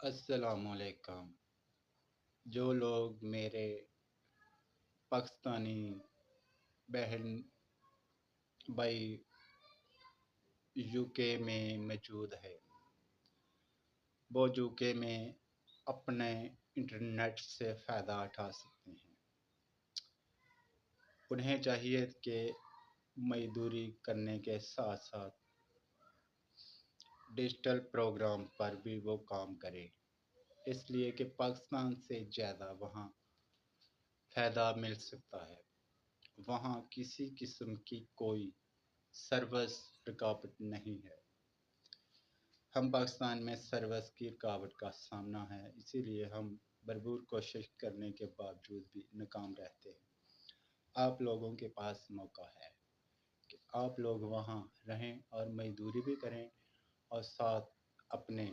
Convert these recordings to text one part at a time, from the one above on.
السلام علیکم۔ جو لوگ میرے پاکستانی بہن بھائی یو کے میں موجود ہے، وہ یو کے میں اپنے انٹرنیٹ سے فائدہ اٹھا سکتے ہیں۔ انہیں چاہیے کہ مزدوری کرنے کے ساتھ ساتھ ڈیجیٹل پروگرام پر بھی وہ کام کرے، اس لیے کہ پاکستان سے زیادہ وہاں فائدہ مل سکتا ہے۔ وہاں کسی قسم کی کوئی سروس رکاوٹ نہیں ہے۔ ہم پاکستان میں سروس کی رکاوٹ کا سامنا ہے، اسی لیے ہم بھرپور کوشش کرنے کے باوجود بھی ناکام رہتے ہیں۔ آپ لوگوں کے پاس موقع ہے کہ آپ لوگ وہاں رہیں اور مزدوری بھی کریں اور ساتھ اپنے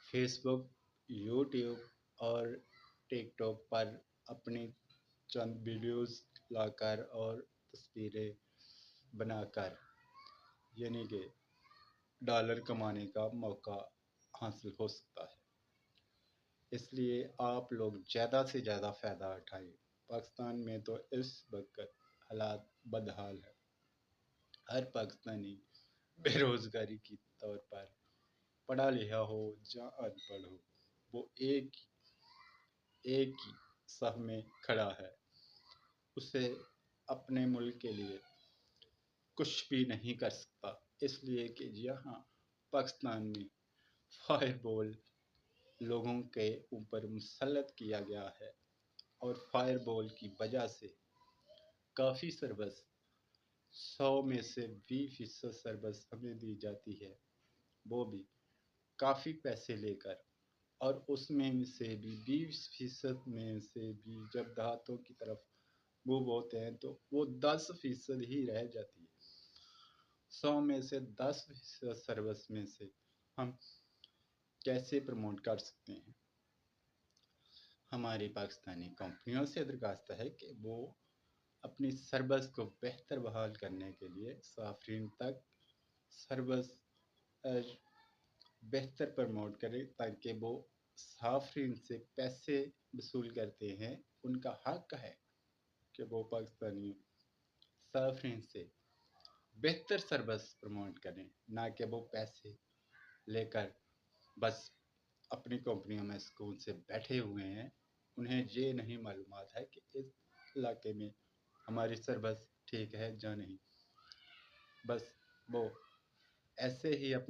فیس بک، یوٹیوب اور ٹک ٹاک پر اپنی چند ویڈیوز لا کر اور تصویریں بنا کر یعنی کہ ڈالر کمانے کا موقع حاصل ہو سکتا ہے۔ اس لیے آپ لوگ زیادہ سے زیادہ فائدہ اٹھائیں۔ پاکستان میں تو اس وقت حالات بدحال ہے۔ ہر پاکستانی بے روزگاری کی طور پر پڑھا لکھا ہو یا ان پڑھ ہو، وہ ایک ہی صف میں کھڑا ہے۔ اسے اپنے ملک کے لیے کچھ بھی نہیں کر سکتا، اس لیے کہ یہاں پاکستان میں فائر بال لوگوں کے اوپر مسلط کیا گیا ہے اور فائر بال کی وجہ سے کافی سروس 100 میں سے 20% سروس ہمیں دی جاتی ہے، وہ بھی کافی پیسے لے کر، اور اس میں سے بھی 20% میں سے بھی جب دیہاتوں کی طرف موو ہوتے ہیں تو وہ 10% ہی رہ جاتی ہے۔ 100 میں سے 10% سروس میں سے ہم کیسے پروموٹ کر سکتے ہیں؟ ہماری پاکستانی کمپنیوں سے درخواست ہے کہ وہ اپنی سروس کو بہتر بحال کرنے کے لیے صارفین تک سروس بہتر پروموٹ کرے، تاکہ وہ صارفین سے پیسے وصول کرتے ہیں۔ ان کا حق ہے کہ وہ پاکستانی صارفین سے بہتر سروس پروموٹ کریں، نہ کہ وہ پیسے لے کر بس اپنی کمپنیوں میں سکون سے بیٹھے ہوئے ہیں۔ انہیں یہ نہیں معلومات ہے کہ اس علاقے میں ہماری سروس ٹھیک ہے یا نہیں، بس وہ ایسے ہی اپنے